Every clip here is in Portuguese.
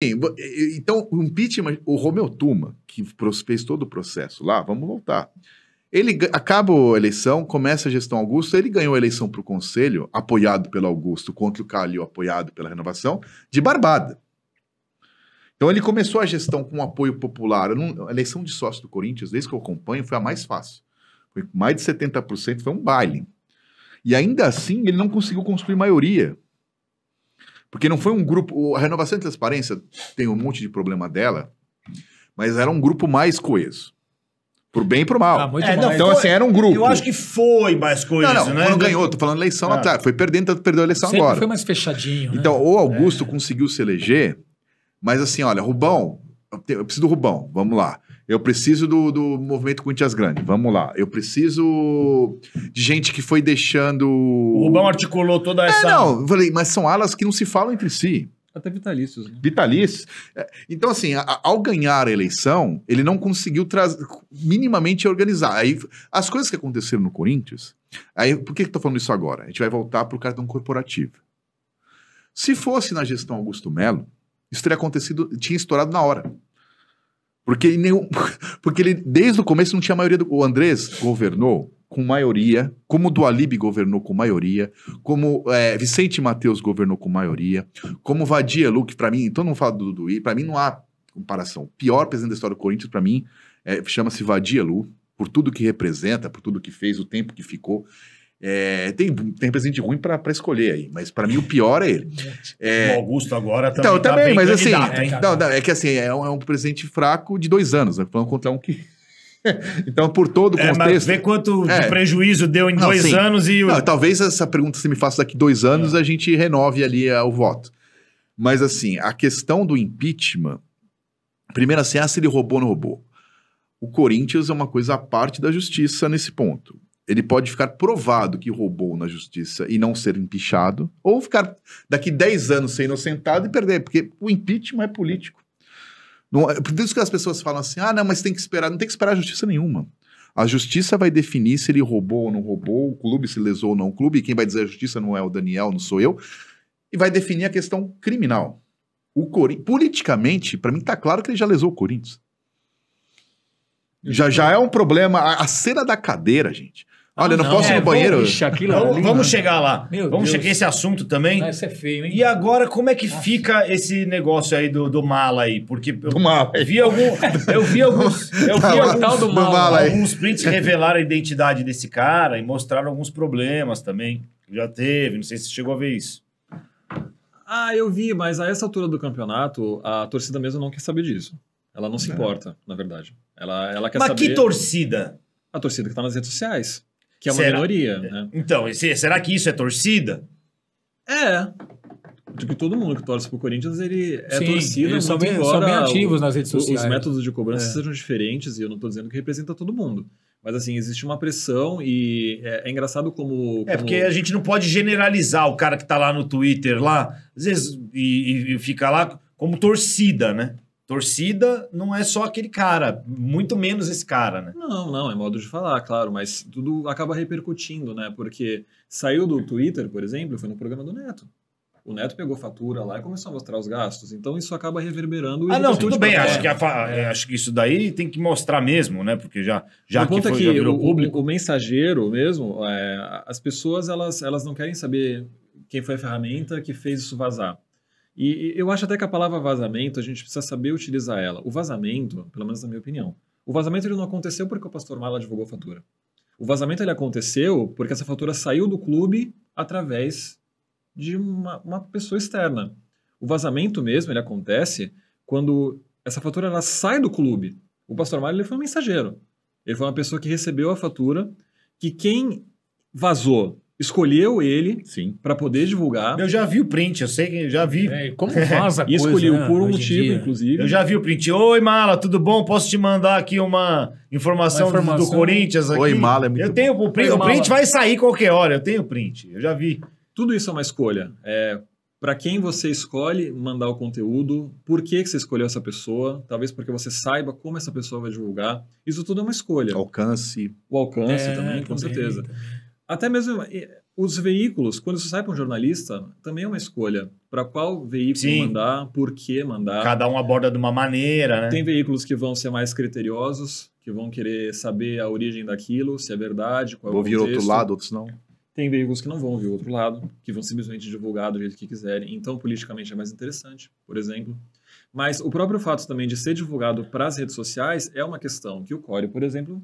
Então, o impeachment, o Romeu Tuma, que fez todo o processo lá, vamos voltar. Ele acaba a eleição, começa a gestão Augusto, ele ganhou a eleição para o Conselho, apoiado pelo Augusto, contra o Calil, apoiado pela Renovação, de barbada. Então ele começou a gestão com apoio popular. A eleição de sócio do Corinthians, desde que eu acompanho, foi a mais fácil. Foi mais de 70%, foi um baile. E ainda assim, ele não conseguiu construir maioria. Porque não foi um grupo... A Renovação e Transparência tem um monte de problema dela, mas era um grupo mais coeso. Por bem e por mal. Então, assim, era um grupo. Eu acho que foi mais coeso, né? Quando ganhou, tô falando eleição atrás. Foi perdendo, perdeu a eleição Sempre agora. foi mais fechadinho, né? Então, o Augusto conseguiu se eleger, mas assim, olha, Rubão, eu preciso do Rubão, vamos lá. Eu preciso do movimento Corinthians Grande, vamos lá. Eu preciso de gente que foi deixando... O Rubão articulou toda essa... Não, eu falei, mas são alas que não se falam entre si. Até vitalícios. Né? Vitalícios. Então, assim, ao ganhar a eleição, ele não conseguiu minimamente organizar. Aí, as coisas que aconteceram no Corinthians... Aí, por que eu tô falando isso agora? A gente vai voltar pro cartão corporativo. Se fosse na gestão Augusto Melo, isso teria acontecido, tinha estourado na hora. Porque ele, desde o começo, não tinha maioria. O Andrés governou com maioria, como o Dualib governou com maioria, como Vicente Mateus governou com maioria, como Vadia Luque, para mim, todo mundo fala do Duí, para mim não há comparação. O pior presidente da história do Corinthians, para mim, chama-se Vadia Luque, por tudo que representa, por tudo que fez, o tempo que ficou. Tem presidente ruim para escolher aí, mas para mim o pior é ele. O Augusto agora também então, também, mas assim, candidato, é que assim, é um presidente fraco de 2 anos, né? Falando contra um que... Então, por todo o contexto... Mas vê quanto de prejuízo deu em 2 anos e... Não, talvez essa pergunta você me faça daqui 2 anos, a gente renove ali o voto. Mas assim, a questão do impeachment, primeiro assim, se ele roubou ou não roubou. O Corinthians é uma coisa à parte da justiça nesse ponto. Ele pode ficar provado que roubou na justiça e não ser empichado, ou ficar daqui 10 anos ser inocentado e perder, porque o impeachment é político. Por isso que as pessoas falam assim, não, mas tem que esperar. Não tem que esperar justiça nenhuma. A justiça vai definir se ele roubou ou não roubou, o clube se lesou ou não o clube, e quem vai dizer a justiça não é o Daniel, não sou eu, e vai definir a questão criminal. Politicamente, para mim tá claro que ele já lesou o Corinthians. Já é um problema. A cena da cadeira, gente. Olha, eu não posso ir no banheiro. Vamos chegar lá. Vamos chegar a esse assunto também. Isso é feio, hein? E agora, como é que fica esse negócio aí do Mala aí? Porque eu vi alguns prints que revelaram a identidade desse cara e mostraram alguns problemas também. Já teve, não sei se você chegou a ver isso. Eu vi, mas a essa altura do campeonato, a torcida mesmo não quer saber disso. Ela não se importa, na verdade. Ela quer saber... Mas que torcida? A torcida que está nas redes sociais. Que é uma minoria, né? Então, será que isso é torcida? Porque todo mundo que torce pro Corinthians, ele é Sim, torcida. eles são bem ativos nas redes sociais. Os métodos de cobrança sejam diferentes, e eu não estou dizendo que representa todo mundo. Mas, assim, existe uma pressão e é engraçado como... porque a gente não pode generalizar o cara que tá lá no Twitter, lá, às vezes, e fica lá como torcida, né? Torcida não é só aquele cara, muito menos esse cara, né? Não, é modo de falar, claro, mas tudo acaba repercutindo, né? Porque saiu do Twitter, por exemplo, foi no programa do Neto. O Neto pegou fatura lá e começou a mostrar os gastos, então isso acaba reverberando... não, tudo bem, acho que isso daí tem que mostrar mesmo, né? Porque já que já virou público. O mensageiro mesmo, as pessoas elas não querem saber quem foi a ferramenta que fez isso vazar. E eu acho até que a palavra vazamento, a gente precisa saber utilizar ela. O vazamento, pelo menos na minha opinião, o vazamento ele não aconteceu porque o Pastor Mala divulgou a fatura. O vazamento ele aconteceu porque essa fatura saiu do clube através de uma pessoa externa. O vazamento mesmo, ele acontece quando essa fatura ela sai do clube. O Pastor Mala ele foi um mensageiro. Ele foi uma pessoa que recebeu a fatura, que quem vazou escolheu ele para poder divulgar. Eu já vi o print, eu sei que já vi. Como vaza e escolheu por um motivo, inclusive. Eu já vi o print. Oi, Mala, tudo bom? Posso te mandar aqui uma informação do Corinthians aqui? Oi, Mala, é muito Eu tenho o print. O print vai sair qualquer hora. Eu tenho o print. Eu já vi. Tudo isso é uma escolha. Para quem você escolhe mandar o conteúdo, por que você escolheu essa pessoa, talvez porque você saiba como essa pessoa vai divulgar. Isso tudo é uma escolha. Alcance. O alcance também, com certeza. Até mesmo Os veículos, quando você sai para um jornalista, também é uma escolha. Para qual veículo mandar, por que mandar. Cada um aborda de uma maneira, né? Tem veículos que vão ser mais criteriosos, que vão querer saber a origem daquilo, se é verdade, qual é o contexto. Vou vir outro lado, outros não. Tem veículos que não vão vir outro lado, que vão simplesmente divulgar do jeito que quiserem. Então, politicamente é mais interessante, por exemplo. Mas o próprio fato também de ser divulgado para as redes sociais é uma questão que o Core, por exemplo,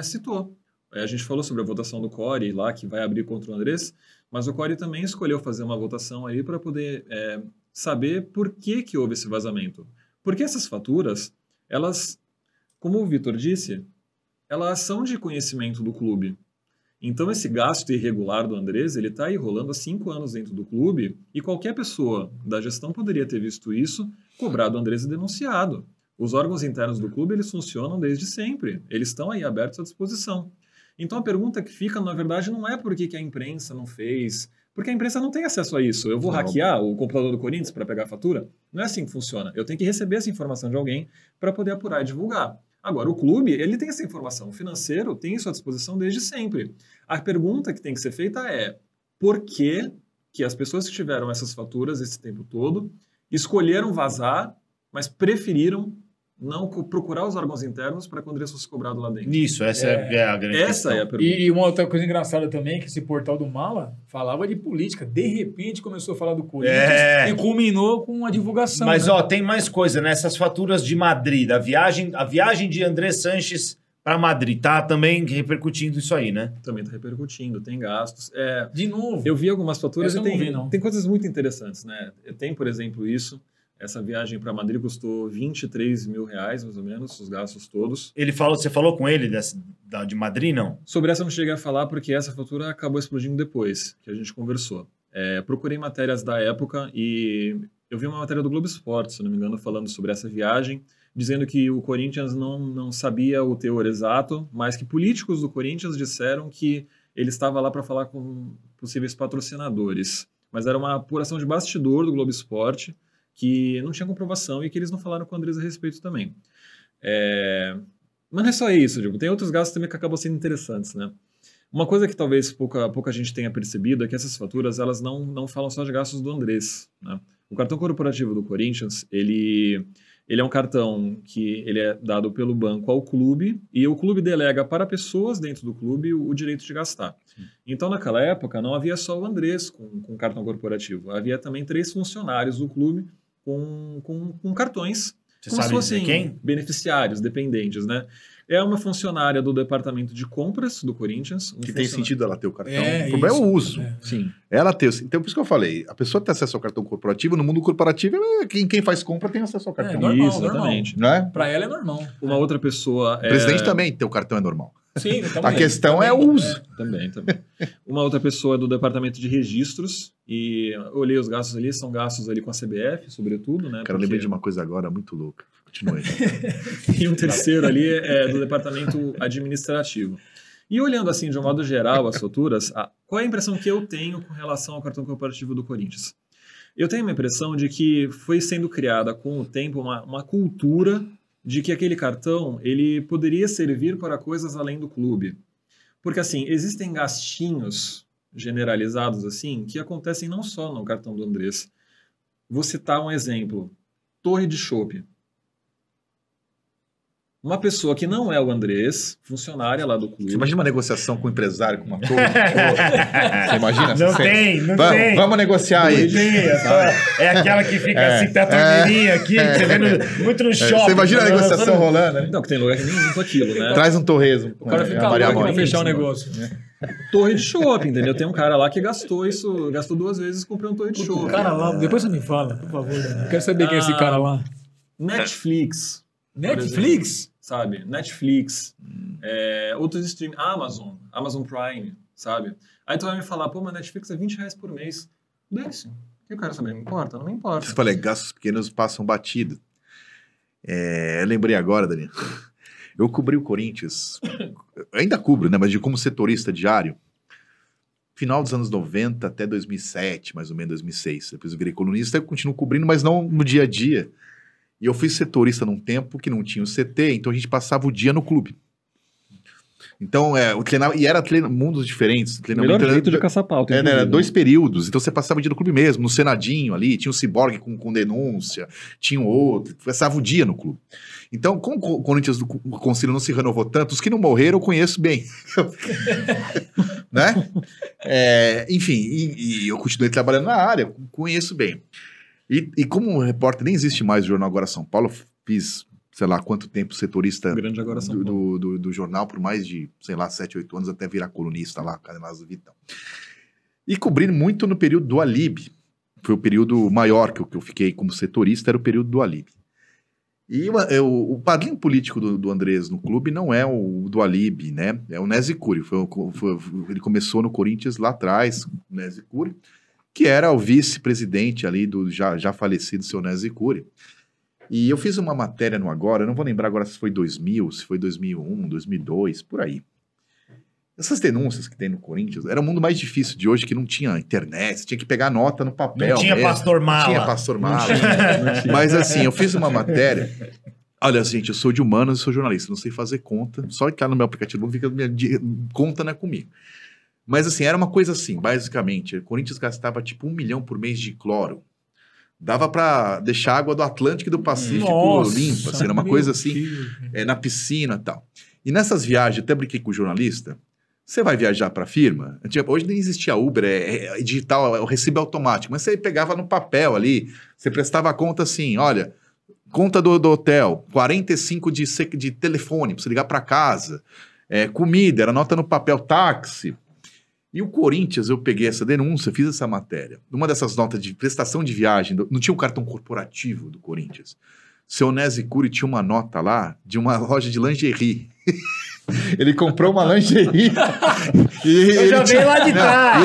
citou. A gente falou sobre a votação do Core lá, que vai abrir contra o Andrés, mas o Core também escolheu fazer uma votação aí para poder saber por que houve esse vazamento. Porque essas faturas, elas, como o Vitor disse, elas são de conhecimento do clube. Então esse gasto irregular do Andrés, ele está aí rolando há 5 anos dentro do clube e qualquer pessoa da gestão poderia ter visto isso, cobrado o Andrés e denunciado. Os órgãos internos do clube, eles funcionam desde sempre. Eles estão aí abertos à disposição. Então a pergunta que fica, na verdade, não é por que a imprensa não fez, porque a imprensa não tem acesso a isso. Eu vou hackear o computador do Corinthians para pegar a fatura? Não é assim que funciona. Eu tenho que receber essa informação de alguém para poder apurar e divulgar. Agora, o clube, ele tem essa informação. O financeiro tem isso à disposição desde sempre. A pergunta que tem que ser feita é por que as pessoas que tiveram essas faturas esse tempo todo escolheram vazar, mas preferiram não procurar os órgãos internos para que o Andrés fosse cobrado lá dentro. Isso, essa é a grande questão. Essa é a pergunta. E uma outra coisa engraçada também é que esse portal do Mala falava de política. De repente começou a falar do Corinthians e culminou com a divulgação. Mas, né? tem mais coisa, né? Essas faturas de Madrid, a viagem de Andrés Sanches para Madrid, tá também repercutindo isso aí, né? Também está repercutindo, tem gastos. De novo. Eu vi algumas faturas e tem coisas muito interessantes, né? Tem, por exemplo, isso. Essa viagem para Madrid custou R$23 mil, mais ou menos, os gastos todos. Você falou com ele de Madrid, não? Sobre essa eu não cheguei a falar porque essa fatura acabou explodindo depois que a gente conversou. Procurei matérias da época e eu vi uma matéria do Globo Esporte, se não me engano, falando sobre essa viagem, dizendo que o Corinthians não sabia o teor exato, mas que políticos do Corinthians disseram que ele estava lá para falar com possíveis patrocinadores. Mas era uma apuração de bastidor do Globo Esporte, que não tinha comprovação e que eles não falaram com o Andrés a respeito também. Mas não é só isso, Diego. Tem outros gastos também que acabam sendo interessantes, né? Uma coisa que talvez pouca gente tenha percebido é que essas faturas, elas não falam só de gastos do Andrés, né? O cartão corporativo do Corinthians, ele é um cartão que ele é dado pelo banco ao clube e o clube delega para pessoas dentro do clube o direito de gastar. Sim. Então, naquela época, não havia só o Andrés com cartão corporativo. Havia também 3 funcionários do clube com cartões. Você como sabe se fossem quem? Beneficiários, dependentes, né? É uma funcionária do departamento de compras do Corinthians. Que tem sentido ela ter o cartão. O problema é o uso. Sim. Ela ter. Então, por isso que eu falei, a pessoa tem acesso ao cartão corporativo, no mundo corporativo, quem faz compra tem acesso ao cartão. Normal, isso, exatamente. Normal. Para ela é normal. Uma outra pessoa... O presidente também ter o cartão é normal. Sim, a questão é o uso. Também. Uma outra pessoa é do departamento de registros e eu olhei os gastos ali, são gastos ali com a CBF, sobretudo, né? Cara, eu lembrei de uma coisa agora muito louca. Continue. E um terceiro ali é do departamento administrativo. E olhando assim, de um modo geral, as faturas, qual é a impressão que eu tenho com relação ao cartão corporativo do Corinthians? Eu tenho uma impressão de que foi sendo criada com o tempo uma cultura de que aquele cartão ele poderia servir para coisas além do clube. Porque assim, existem gastinhos generalizados assim que acontecem não só no cartão do Andrés. Vou citar um exemplo. Torre de chopp. Uma pessoa que não é o Andrés, funcionária lá do clube. Você imagina uma negociação com um empresário, com uma torre? Você imagina? Não tem. Vamos negociar aí. Não tem. É aquela que fica assim, tá a torneirinha aqui, você vê muito no shopping. Você imagina a negociação rolando, né? Não, que tem lugar que nem limpa aquilo, né? Traz um torresmo. O cara fica louco pra fechar o negócio. Torre de shopping, entendeu? Tem um cara lá que gastou 2 vezes comprando torre de shopping. O cara lá, depois você me fala, por favor. Eu quero saber quem é esse cara lá. Netflix. Netflix? Sabe? Netflix. Outros streams. Amazon Prime, sabe? Aí tu vai me falar, mas Netflix é R$20 por mês. Dane-se. O que eu quero saber? Me importa? Não me importa. Você falou, gastos pequenos passam batido. Eu lembrei agora, Daniel. Eu cobri o Corinthians, ainda cubro, né? Mas como setorista diário, final dos anos 90 até 2007, mais ou menos 2006. Depois eu virei colunista, eu continuo cobrindo, mas não no dia a dia. E eu fui setorista num tempo que não tinha o CT, então a gente passava o dia no clube. Então, eu treinava, e era mundos diferentes. Melhor jeito de caçar pauta. Era 2 períodos, então você passava o dia no clube mesmo, no Senadinho ali, tinha o Ciborgue com denúncia, tinha o outro, passava o dia no clube. Então, como o Corinthians do Conselho não se renovou tanto, os que não morreram eu conheço bem. Né? Enfim, e eu continuei trabalhando na área, conheço bem. E como repórter, nem existe mais o Jornal Agora São Paulo, fiz, sei lá, quanto tempo setorista do jornal, por mais de, sei lá, 7, 8 anos, até virar colunista lá, Cadenazo do Vitão. E cobrindo muito no período do Alib. Foi o período maior que eu fiquei como setorista, era o período do Alib. E o padrinho político do Andrés no clube não é o do Alib, né? É o Nézio Cury. Ele começou no Corinthians lá atrás, o Nézio Cury, que era o vice-presidente ali do já falecido seu Nézio Cury. E eu fiz uma matéria no Agora, eu não vou lembrar agora se foi 2000, se foi 2001, 2002, por aí. Essas denúncias que tem no Corinthians, era o mundo mais difícil de hoje, que não tinha internet, você tinha que pegar nota no papel. Não tinha pastor mala. Não tinha pastor mala. Mas assim, eu fiz uma matéria. Olha, gente, eu sou de humanas e sou jornalista, não sei fazer conta, só entrar no meu aplicativo, conta não é comigo. Mas assim, era uma coisa assim, basicamente, o Corinthians gastava tipo 1 milhão por mês de cloro. Dava para deixar a água do Atlântico e do Pacífico limpa, assim, era uma coisa assim, na piscina e tal. E nessas viagens, até brinquei com o jornalista, você vai viajar para a firma, hoje nem existia Uber, digital, o recibo é automático, mas você pegava no papel ali, você prestava a conta assim, olha, conta do hotel, 45 de telefone, para você ligar para casa, comida, era nota no papel, táxi. E o Corinthians, eu peguei essa denúncia, fiz essa matéria. Numa dessas notas de prestação de viagem, não tinha um cartão corporativo do Corinthians. Seu Nézio Cury tinha uma nota lá de uma loja de lingerie. Ele comprou uma lingerie. Eu já veio lá de trás.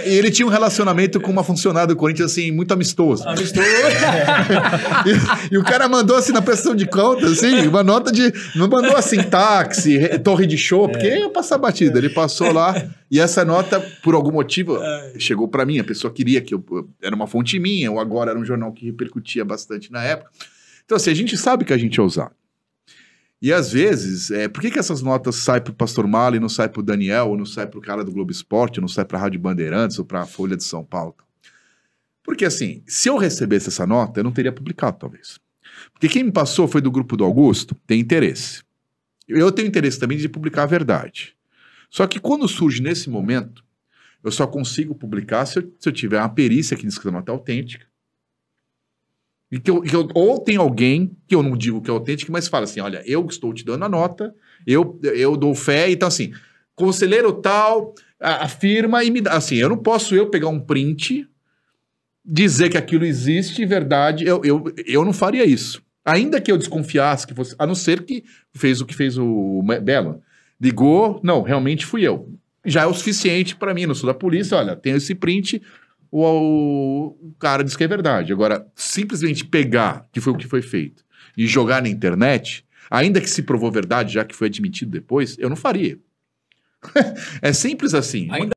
E ele tinha um relacionamento com uma funcionária do Corinthians, assim, muito amistoso. E o cara mandou, assim, na prestação de contas, assim, uma nota de... Não mandou, assim, táxi, torre de show, porque ia passar batida. Ele passou lá, e essa nota, por algum motivo, chegou para mim. A pessoa queria que era uma fonte minha, ou agora era um jornal que repercutia bastante na época. Então, assim, a gente sabe que a gente é ousado. E às vezes, por que essas notas saem para o Pastor Mala e não saem para o Daniel, ou não saem para o cara do Globo Esporte, ou não saem para a Rádio Bandeirantes, ou para a Folha de São Paulo? Porque assim, se eu recebesse essa nota, eu não teria publicado, talvez. Porque quem me passou foi do grupo do Augusto, tem interesse. Eu tenho interesse também de publicar a verdade. Só que quando surge nesse momento, eu só consigo publicar se eu tiver uma perícia que diz que a nota é autêntica. E ou tem alguém, que eu não digo que é autêntico, mas fala assim, olha, eu estou te dando a nota, eu dou fé, então assim, conselheiro tal, afirma e me dá, assim, eu não posso pegar um print, dizer que aquilo existe, verdade, eu não faria isso. Ainda que eu desconfiasse que fosse, a não ser que fez o que fez o Belo, ligou, não, realmente fui eu. Já é o suficiente para mim, não sou da polícia, olha, tenho esse print... O cara diz que é verdade. Agora, simplesmente pegar, que foi o que foi feito, e jogar na internet, ainda que se provou verdade, já que foi admitido depois, eu não faria. É simples assim.